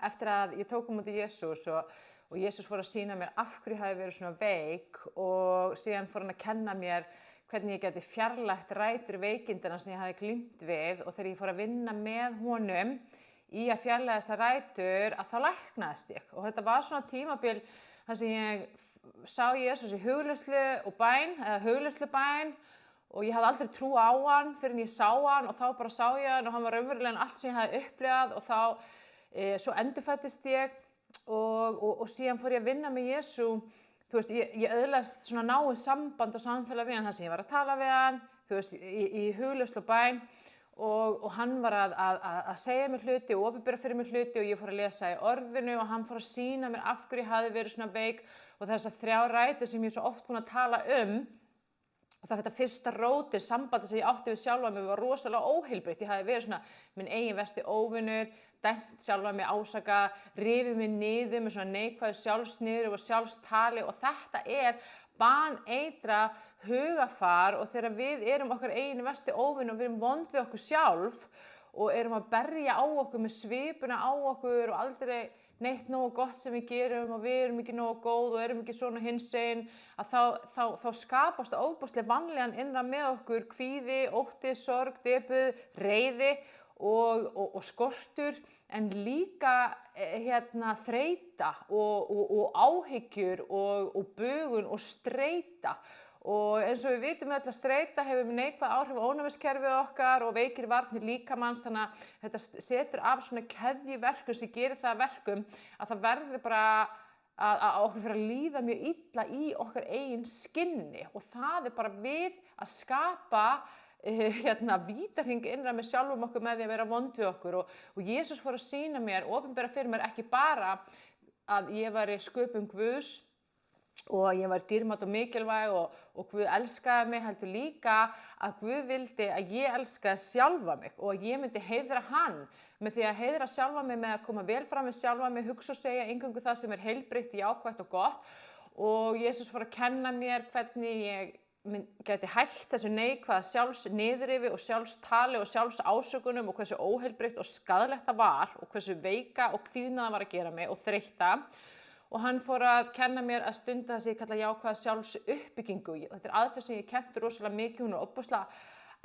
eftir að ég tók á móti Jesús og Jesús fór að sýna mér af hverju ég hafi verið svona veik og síðan fór hann að kenna mér hvernig ég geti fjarlægt rætur veikindina sem ég hafi glímt við og þegar ég fór að vinna með honum í að fjarlæga þessar rætur að þá læknaðist ég og þetta var svona tímabil þar sem ég sá Jesús í hugleiðslu og bæn eða hugleiðslubæn og ég hafði aldrei trú á hann fyrir en ég sá hann og þá bara sá ég hann og hann var raunverulega allt sem ég hafði upplifað og þá svo endurfæddist ég og síðan fór ég að vinna með Jesú. Þú veist, ég öðlast svona náið samband og samfélag við hann þar sem ég var að tala við hann, þú veist, í hugleiðslu og bæn og hann var að segja mér hluti og opinbera fyrir mér hluti og ég fór að lesa í orðinu og hann fór að sýna mér af hverju ég hafði verið svona veik og þessar 3 rætur sem ég er svo oft búin að tala og þetta fyrsta rótir, sambandi sem ég átti við sjálfa mig var rosalega óheilbrigt. Ég hafði verið svona minn eigin versti óvinur, dæmt sjálfa mig ásaka, rifið mig niður með svona neikvæðu sjálfsniðri og sjálfstali og þetta er baneitra hugafar og þegar við erum okkar eigin versti óvin og við erum vond við okkur sjálf og erum að berja á okkur með svipuna á okkur og aldrei neitt nógu gott sem við gerum og við erum ekki nógu góð og erum ekki svona hinsegin að þá skapast ofboðslega vanlíðan innra með okkur kvíði, ótti, sorg, depurð, reiði og skortur en líka þreyta og áhyggjur og bugun og streita. Og eins og við vitum öll að streita hefur neikvæð áhrif á ónæmiskerfið okkar og veikir varnir líkamans þannig að þetta setur af svona keðjuverkun sem gerir það að verkum að það verður bara að okkur fyrir að líða mjög illa í okkar eigin skinni og það er bara við að skapa vítarhring innra með sjálfum okkur með því að vera vond við okkur og Jesús fór að sýna mér, opinbera fyrir mér ekki bara að ég væri sköpun Guðs og ég var dýrmæt og mikilvæg og Guð elskaði mig heldur líka að Guð vildi að ég elskaði sjálfa mig og að ég myndi heiðra hann með því að heiðra sjálfa mig með að koma vel fram við sjálfa mig, hugsa og segja eingöngu það sem er heilbrigt, jákvætt og gott og Jesús fór að kenna mér hvernig ég gæti hægt þessu neikvæða sjálfsniðrifi og sjálfstali og sjálfsásökunum og hversu óheilbrigt og skaðlegt það var og hversu veika og kvíðna það var að gera mig og þreytta og hann fór að kenna mér að stunda það sem ég kalla jákvæða sjálfsuppbyggingu. Þetta er aðferð sem ég kennti rosalega mikið, hún er ofboðslega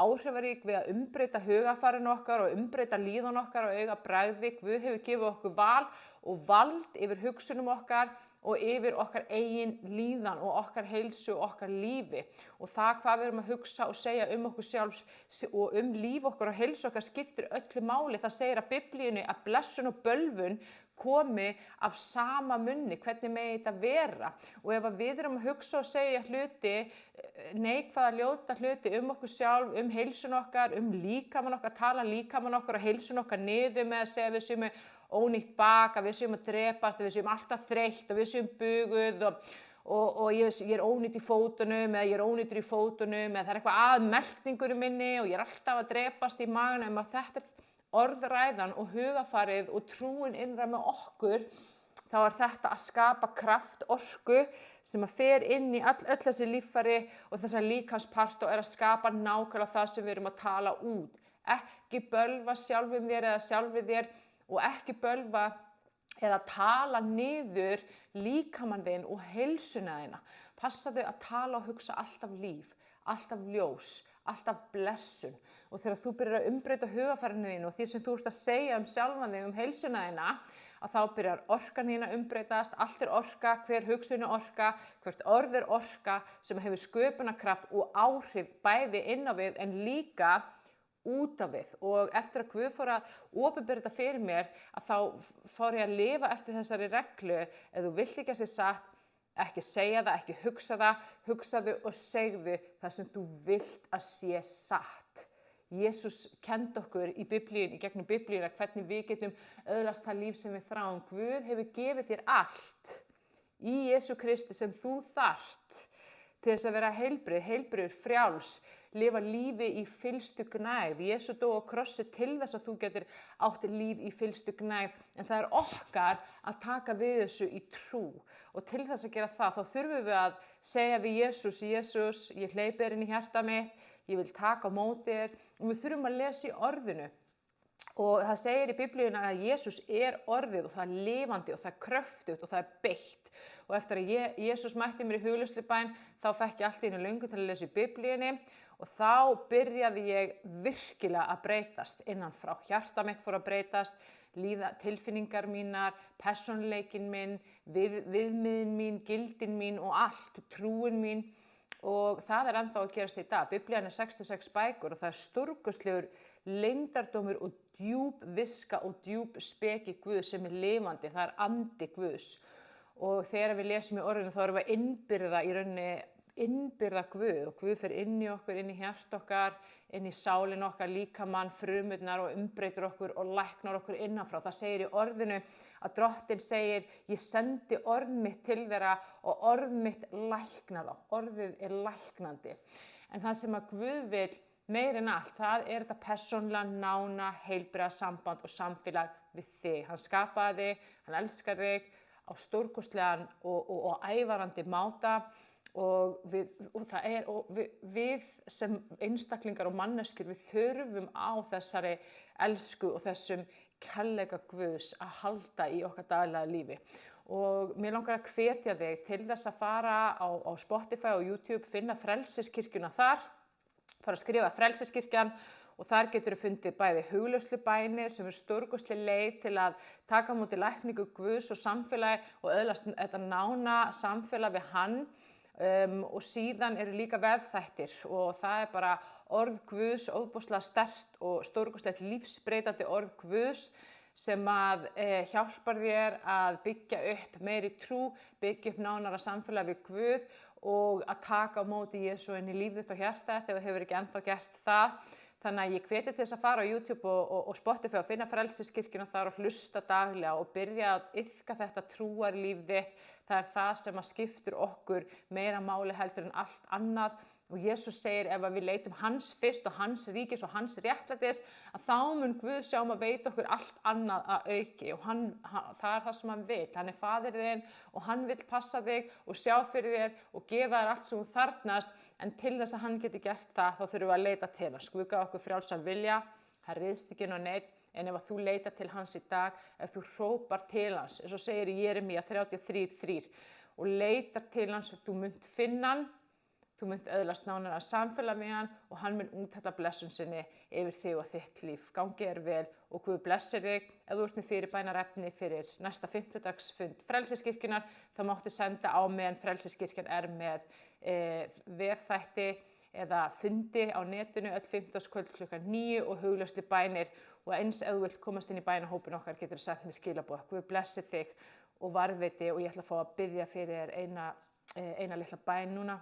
áhrifarík við að umbreyta hugafarinu okkar og umbreyta líðan okkar og auga bragði. Guð hefur gefið okkur val og vald yfir hugsunum okkar og yfir okkar eigin líðan og okkar heilsu og okkar lífi og það hvað við erum að hugsa og segja okkur sjálfs og líf okkar og heilsu okkar skiptir öllu máli. Það segir að Biblíunni að blessun og bölvun komi af sama munni, hvernig megi þetta vera og ef við erum að hugsa og segja hluti, neikvæða ljóta hluti okkur sjálf, heilsun okkar, líkamann okkar, tala líkamann okkar og heilsun okkar niður með að segja við séum ónýtt bak, að við séum að drepast, að við séum alltaf þreytt og við séum buguð og ég er ónýtt í fótunum eða ég er ónýttur í fótunum eða það er eitthvað að meltingunum minni og ég er alltaf að drepast í maganum að þetta er orðræðan og hugafarið og trúin innra með okkur þá er þetta að skapa kraft, orku sem að fer inn í öll þessi líffæri og þessa líkamspart og er að skapa nákvæmlega það sem við erum að tala út. Ekki bölva sjálfum þér eða sjálfið þér og ekki bölva eða tala niður líkamann þinn og heilsuna þína. Passaðu að tala og hugsa alltaf líf, alltaf ljós, alltaf blessun og þegar þú byrjar að umbreyta hugafarinu þínu og því sem þú ert að segja sjálfan þig heilsuna þína að þá byrjar orkan þín að umbreytast, allt er orka, hver hugsun er orka, hvert orð er orka sem hefur sköpunarkraft og áhrif bæði inn á við en líka út á við og eftir að Guð fór að opinbera þetta fyrir mér að þá fór ég að lifa eftir þessari reglu ef þú vilt ekki að sé satt ekki segja það, ekki hugsa það, hugsaðu og segðu það sem þú vilt að sé satt. Jesús kenndi okkur í Biblíunni, í gegnum Biblíuna, hvernig við getum öðlast það líf sem við þráum. Guð hefur gefið þér allt í Jesú Kristi sem þú þarft til þess að vera heilbrigður, frjáls, lifa lífi í fyllstu gnægð. Jesú dó á krossi til þess að þú getur átt líf í fyllstu gnægð, en það er okkar að taka við þessu í trú. Og til þess að gera það, þá þurfum við að segja við Jesús, Jesús, ég hleypi þér inn í hjarta mitt, ég vil taka á móti þér, og við þurfum að lesa í orðinu Og það segir í Biblíunni að Jesús orðið og það lifandi og það kröftugt og það beitt. Og eftir að Jesús mætti mér í hugleiðslubæn þá fekk ég allt í einu löngun til að lesa í Biblíunni og þá byrjaði ég virkilega að breytast innan frá. Hjarta mitt fór að breytast, tilfinningar mínar, persónuleikinn minn, viðmiðin mín, gildin mín og allt, trúin mín. Og það ennþá að gerast í dag. Biblían 66 bækur og það stórkostlegur leyndardómur og djúp viska og djúp speki Guðs sem lifandi, það andi Guðs. Og þegar við lesum í orðinu þá erum við að innbyrða Guð og Guð fer inn í okkur, inn í hjart okkar, inn í sálin okkar, líkamann, frumurnar og umbreytir okkur og læknar okkur innanfrá. Það segir í orðinu að Drottinn segir, ég sendi orð mitt til þeirra og orð mitt læknar þá. Orðið læknandi. En það sem að Guð vil meir en allt, það þetta persónlega nána, heilbrigða samband og samfélag við þig. Hann skapaði þig, hann elskar þig á stórkostlegan og ævarandi máta og við sem einstaklingar og manneskjur, við þurfum á þessari elsku og þessum kærleika Guðs að halda í okkar daglega lífi. Og mér langar að hvetja þig til þess að fara á Spotify og YouTube, finna Frelsiskirkjuna þar, fara að skrifa Frelsiskirkjan og þar getur þú fundið bæði hugleiðslubænir sem stórkostleg leið til að taka á móti lækningu Guðs og samfélagi og öðlast þetta nána samfélag við hann. Og síðan eru líka vefþættir og það bara orð Guðs, ofboðslega sterkt og stórkostlegt lífsbreytandi orð Guðs sem að hjálpar þér að byggja upp meiri trú, byggja upp nánara samfélag við Guð og að taka á móti Jesú inn í líf þitt og hjarta ef þú hefur ekki ennþá gert það. Þannig að ég hveti til þess að fara á YouTube og Spotify og finna Frelsiskirkjuna þar og hlusta daglega og byrja að iðka þetta trúarlíf þitt. Það það sem að skiptir okkur meira máli heldur en allt annað. Og Jesús segir ef við leitum hans fyrst og hans ríkis og hans réttlætis að þá mun Guð sjá að veita okkur allt annað að auki. Og það það sem hann vil. Hann faðir þinn og hann vill passa þig og sjá fyrir þér og gefa þér allt sem þú þarfnast. En til þess að hann geti gert það, þá þurfum við að leita til hans. Guð gaf okkur frjálsan vilja, hann ryðst ekki inn á neitt, en ef þú leitar til hans í dag, ef þú hrópar til hans, eins og segir í Jeremía 33:3, og leitar til hans, þú munt finna hann, þú munt öðlast nánara samfélag með hann og hann mun úthella blessun sinni yfir þig og þitt líf. Gangi þér vel og Guð blessir þig. Ef þú ert með fyrirbænarefni fyrir næsta fimmtudagsfund Frelsiskirkjunnar, þá máttu senda á meðan Frelsiskirkjan með vefþætti eða fundi á netinu öll fimmtudagskvöld klukkan 9 og hugleiðslubænir og eins ef þú vilt komast inn í bænahópinn okkar getur þú sent mér skilaboð. Guð blessi þig og varðveiti og ég ætla að fá að biðja fyrir eina litla bæn núna.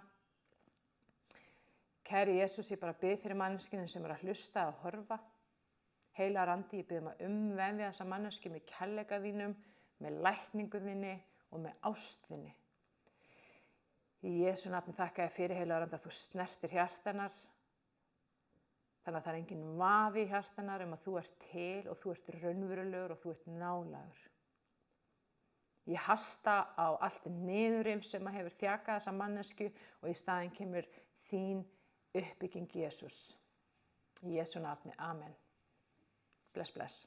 Kæri Jesús, ég bara bið fyrir manneskjunum sem að hlusta og horfa. Heilagur andi, ég bið að umvefja þessa mannesku með kærleika þínum, með lækningu þinni og með ást þinni. Í Jesú nafni þakka ég fyrir heilagur andi að þú snertir hjartanar. Þannig að það engin vafi í hjartanar að þú ert til og þú ert raunverulegur og þú ert nálægur. Ég hasta á allt niðurrif sem hefur þjakað þessa mannesku og í staðinn kemur þín uppbygging Jesús. Í Jesú nafni, amen. Bless, bless.